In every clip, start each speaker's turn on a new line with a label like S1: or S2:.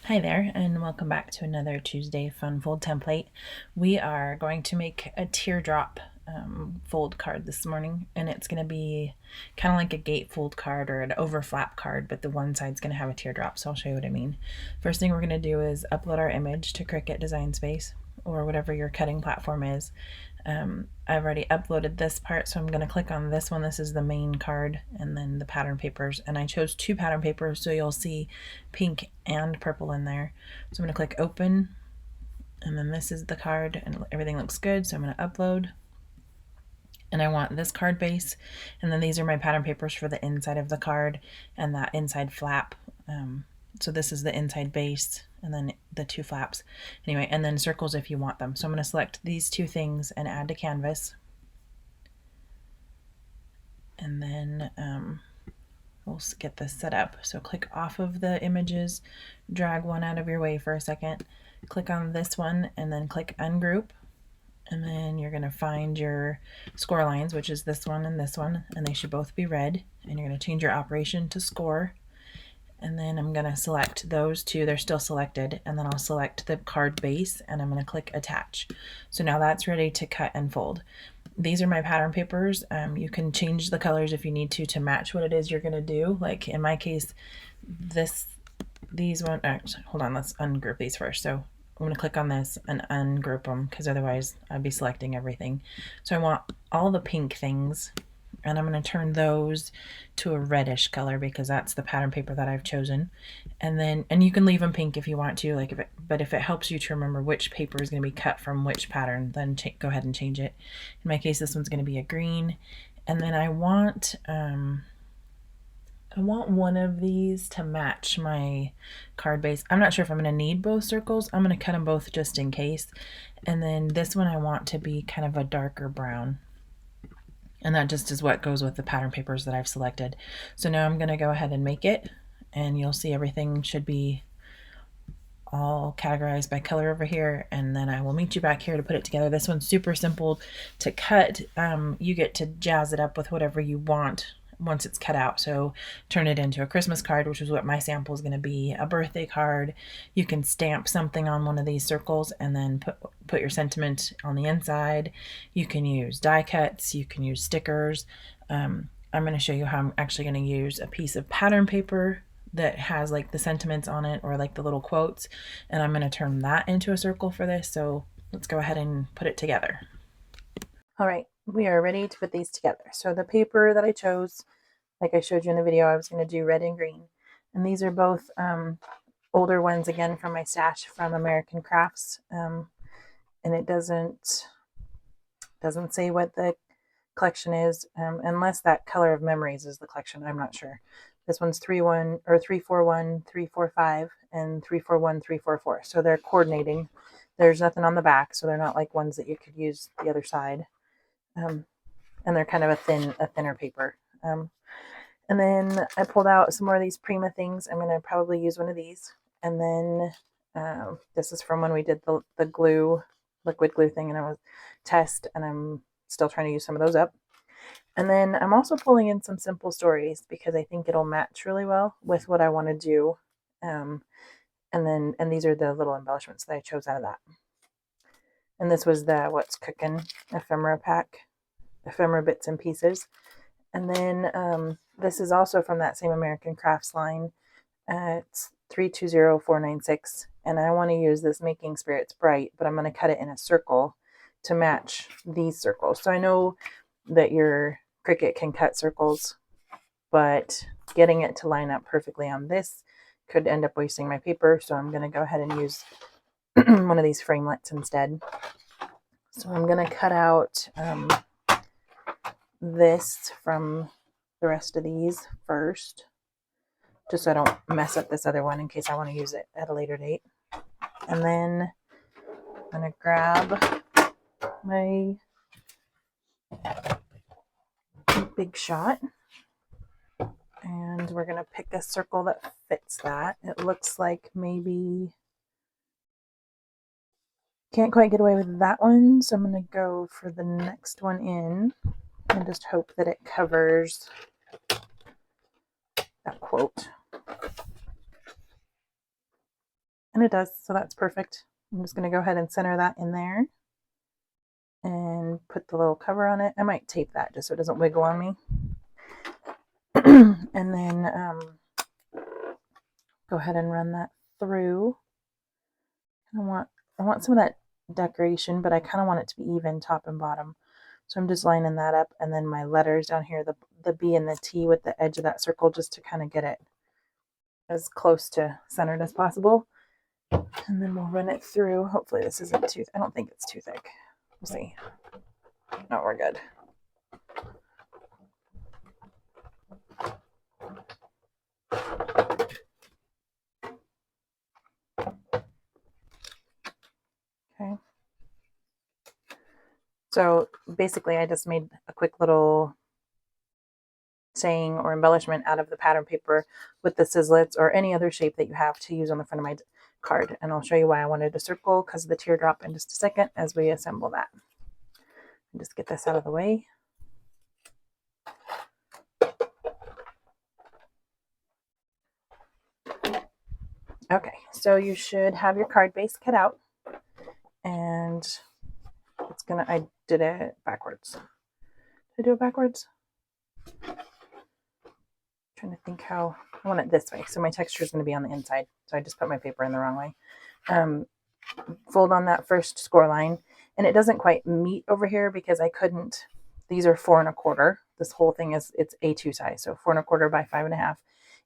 S1: Hi there, and welcome back to another Tuesday Fun Fold template. We are going to make a teardrop fold card this morning, and it's going to be kind of like a gatefold card or an overflap card, but the one side's going to have a teardrop, so I'll show you what I mean. First thing we're going to do is upload our image to Cricut Design Space or whatever your cutting platform is. I've already uploaded this part, so I'm going to click on this one. This is the main card, and then the pattern papers. And I chose 2 pattern papers, so you'll see pink and purple in there. So I'm going to click open, and then this is the card, and everything looks good. So I'm going to upload. And I want this card base, and then these are my pattern papers for the inside of the card and that inside flap. So this is the inside base and then the 2 flaps. Anyway, and then circles if you want them. So I'm going to select these 2 things and add to canvas. And then we'll get this set up. So click off of the images, drag one out of your way for a second, click on this one, and then click ungroup. And then you're going to find your score lines, which is this one, and they should both be red. And you're going to change your operation to score. And then I'm going to select those 2. They're still selected. And then I'll select the card base, and I'm going to click attach. So now that's ready to cut and fold. These are my pattern papers. You can change the colors if you need to match what it is you're going to do. Like in my case, these one, hold on, let's ungroup these first. So I'm going to click on this and ungroup them because otherwise I'd be selecting everything. So I want all the pink things, and I'm going to turn those to a reddish color because that's the pattern paper that I've chosen. And you can leave them pink if you want to, but if it helps you to remember which paper is going to be cut from which pattern, then go ahead and change it. In my case, this one's going to be a green. And then I want one of these to match my card base. I'm not sure if I'm going to need both circles. I'm going to cut them both just in case. And then this one I want to be kind of a darker brown. And that just is what goes with the pattern papers that I've selected. So now I'm going to go ahead and make it, and you'll see everything should be all categorized by color over here, and then I will meet you back here to put it together. This one's super simple to cut. You get to jazz it up with whatever you want once it's cut out. So turn it into a Christmas card, which is what my sample is going to be, a birthday card. You can stamp something on one of these circles and then put your sentiment on the inside. You can use die cuts, you can use stickers. I'm going to show you how I'm actually going to use a piece of pattern paper that has like the sentiments on it or like the little quotes, and I'm going to turn that into a circle for this. So let's go ahead and put it together. All right, we are ready to put these together. So the paper that I chose, like I showed you in the video, I was going to do red and green. And these are both older ones, again, from my stash from American Crafts. And it doesn't say what the collection is, unless that Color of Memories is the collection. I'm not sure. This one's 3-1 or 341, 345, and 341, 344. So they're coordinating. There's nothing on the back, so they're not like ones that you could use the other side. And they're kind of a thinner paper. And then I pulled out some more of these Prima things. I'm going to probably use one of these. And then this is from when we did the glue, liquid glue thing, and I was test, and I'm still trying to use some of those up. And then I'm also pulling in some simple stories because I think it'll match really well with what I want to do. And these are the little embellishments that I chose out of that. And this was the What's Cooking ephemera pack, ephemera bits and pieces. And then this is also from that same American Crafts line. It's 320496, and I want to use this Making Spirits Bright, but I'm going to cut it in a circle to match these circles. So I know that your Cricut can cut circles, but getting it to line up perfectly on this could end up wasting my paper. So I'm going to go ahead and use one of these framelets instead. So I'm going to cut out this from the rest of these first, just so I don't mess up this other one in case I want to use it at a later date. And then I'm going to grab my Big Shot, and we're going to pick a circle that fits that. It looks like maybe can't quite get away with that one, so I'm going to go for the next one in and just hope that it covers that quote. And it does, so that's perfect. I'm just going to go ahead and center that in there and put the little cover on it. I might tape that just so it doesn't wiggle on me. And then go ahead and run that through. I want some of that decoration, but I kind of want it to be even top and bottom. So I'm just lining that up, and then my letters down here, the B and the T with the edge of that circle, just to kind of get it as close to centered as possible. And then we'll run it through. Hopefully this isn't too, I don't think it's too thick. We'll see. No, we're good. Okay. So basically I just made a quick little saying or embellishment out of the pattern paper with the sizzlets or any other shape that you have to use on the front of my card. And I'll show you why I wanted a circle because of the teardrop in just a second as we assemble that. And just get this out of the way. Okay, so you should have your card base cut out, and it's gonna, I did it backwards. Did I do it backwards? I'm trying to think how, I want it this way. So my texture is gonna be on the inside. So I just put my paper in the wrong way. Fold on that first score line, and it doesn't quite meet over here because I couldn't, these are 4 1/4. This whole thing is, it's A2 size, so 4 1/4 by 5 1/2.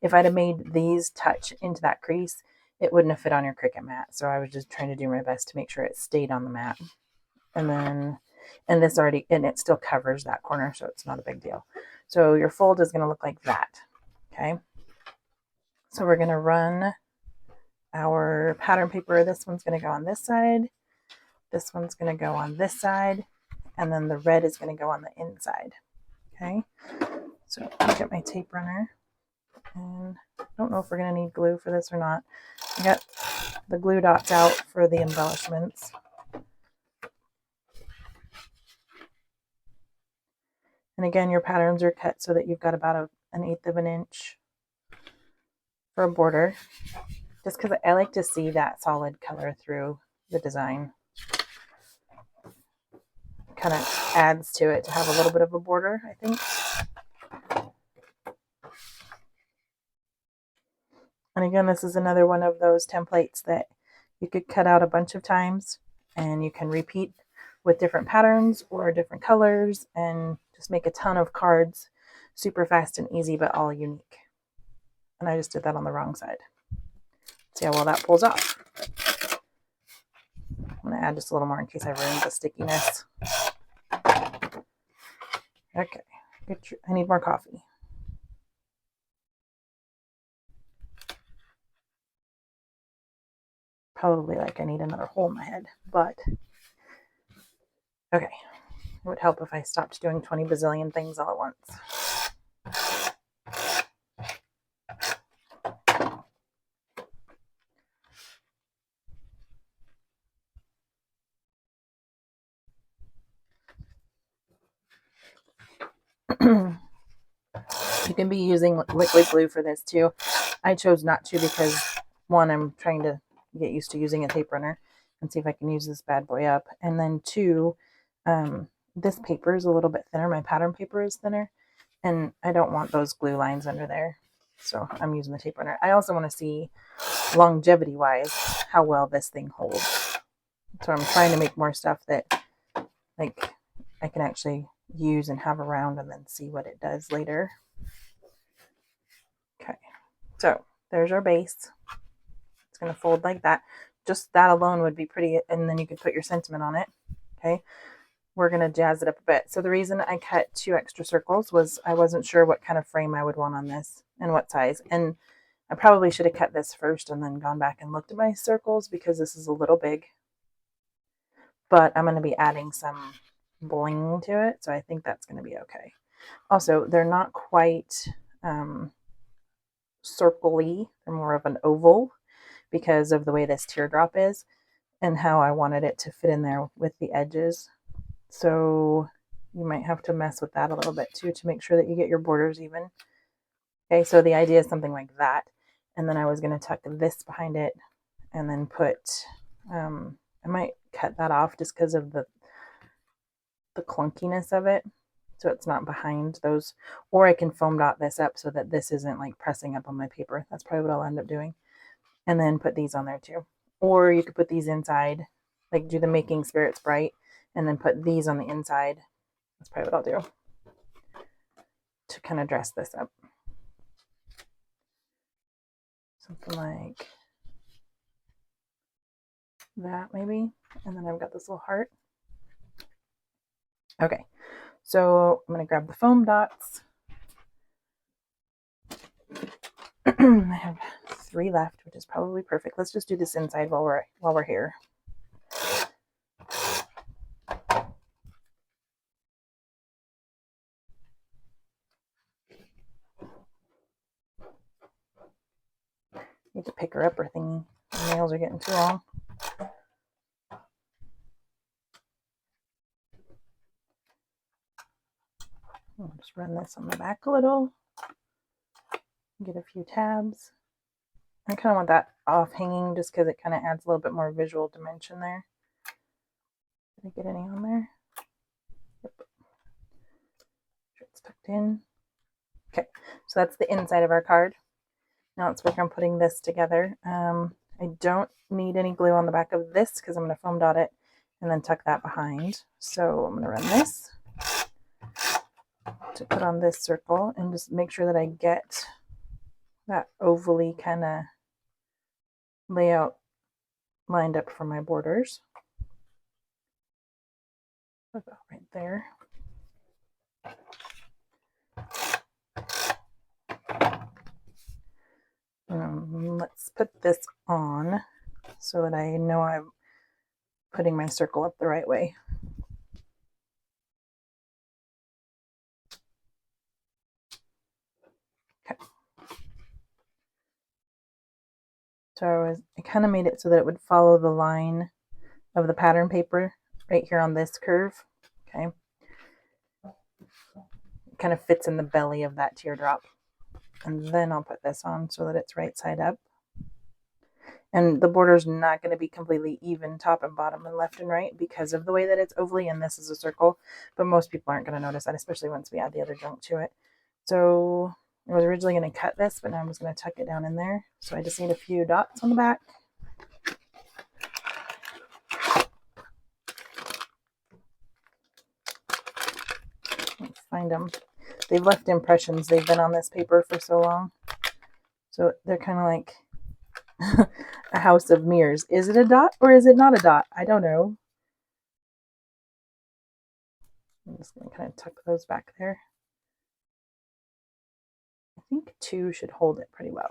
S1: If I'd have made these touch into that crease, it wouldn't have fit on your Cricut mat. So I was just trying to do my best to make sure it stayed on the mat. And then, and this already, and it still covers that corner, so it's not a big deal. So your fold is going to look like that. Okay. So we're going to run our pattern paper. This one's going to go on this side. This one's going to go on this side. And then the red is going to go on the inside. Okay. So I'll get my tape runner. And I don't know if we're going to need glue for this or not. I got the glue dots out for the embellishments. And again, your patterns are cut so that you've got about an 1/8 of an inch for a border. Just because I like to see that solid color through the design. Kind of adds to it to have a little bit of a border, I think. And again, this is another one of those templates that you could cut out a bunch of times and you can repeat with different patterns or different colors and just make a ton of cards super fast and easy, but all unique. And I just did that on the wrong side. See how well that pulls off. I'm going to add just a little more in case I ruined the stickiness. Okay, I need more coffee. Probably like I need another hole in my head, but okay. It would help if I stopped doing 20 bazillion things all at once. You can be using liquid glue for this too. I chose not to because, one, I'm trying to get used to using a tape runner and see if I can use this bad boy up. And then two, this paper is a little bit thinner. My pattern paper is thinner, and I don't want those glue lines under there. So I'm using the tape runner. I also want to see longevity-wise how well this thing holds. So I'm trying to make more stuff that like I can actually use and have around and then see what it does later. Okay, so there's our base. It's going to fold like that. Just that alone would be pretty, and then you could put your sentiment on it. Okay, we're going to jazz it up a bit. So the reason I cut 2 extra circles was I wasn't sure what kind of frame I would want on this and what size. And I probably should have cut this first and then gone back and looked at my circles because this is a little big. But I'm going to be adding some bling to it, so I think that's going to be okay. Also, they're not quite circle-y. They're more of an oval because of the way this teardrop is and how I wanted it to fit in there with the edges. So you might have to mess with that a little bit too to make sure that you get your borders even. Okay, so the idea is something like that. And then I was going to tuck this behind it and then put, I might cut that off just because of the clunkiness of it, so it's not behind those, or I can foam dot this up so that this isn't like pressing up on my paper. That's probably what I'll end up doing. And then put these on there too. Or you could put these inside, like do the Making Spirits Bright, and then put these on the inside. That's probably what I'll do to kind of dress this up. Something like that maybe. And then I've got this little heart. Okay, so I'm going to grab the foam dots. I have 3 left, which is probably perfect. Let's just do this inside while we're here. Need to pick her up or thingy. The nails are getting too long. I'll just run this on the back a little. Get a few tabs. I kind of want that off hanging just because it kind of adds a little bit more visual dimension there. Did I get any on there? Yep. Sure it's tucked in. Okay, so that's the inside of our card. Now let's work on putting this together. I don't need any glue on the back of this because I'm going to foam dot it and then tuck that behind. So I'm going to run this to put on this circle and just make sure that I get that ovally kind of layout lined up for my borders. About right there. Let's put this on so that I know I'm putting my circle up the right way. Okay. So I kind of made it so that it would follow the line of the pattern paper right here on this curve. Okay. It kind of fits in the belly of that teardrop. And then I'll put this on so that it's right side up. And the border's not going to be completely even top and bottom and left and right because of the way that it's ovally and this is a circle. But most people aren't going to notice that, especially once we add the other junk to it. So I was originally going to cut this, but now I'm just going to tuck it down in there. So I just need a few dots on the back. Let's find them. They've left impressions. They've been on this paper for so long. So they're kind of like a house of mirrors. Is it a dot or is it not a dot? I don't know. I'm just going to kind of tuck those back there. I think 2 should hold it pretty well.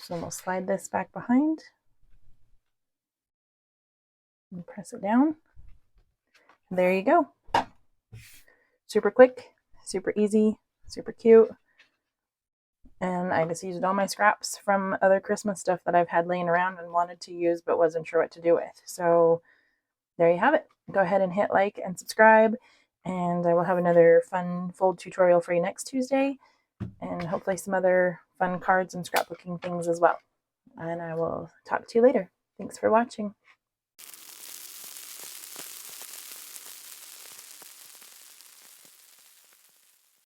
S1: So we'll slide this back behind and press it down. There you go. Super quick, super easy, super cute. And I just used all my scraps from other Christmas stuff that I've had laying around and wanted to use but wasn't sure what to do with. So there you have it. Go ahead and hit like and subscribe, and I will have another fun fold tutorial for you next Tuesday, and hopefully some other fun cards and scrapbooking things as well. And I will talk to you later. Thanks for watching.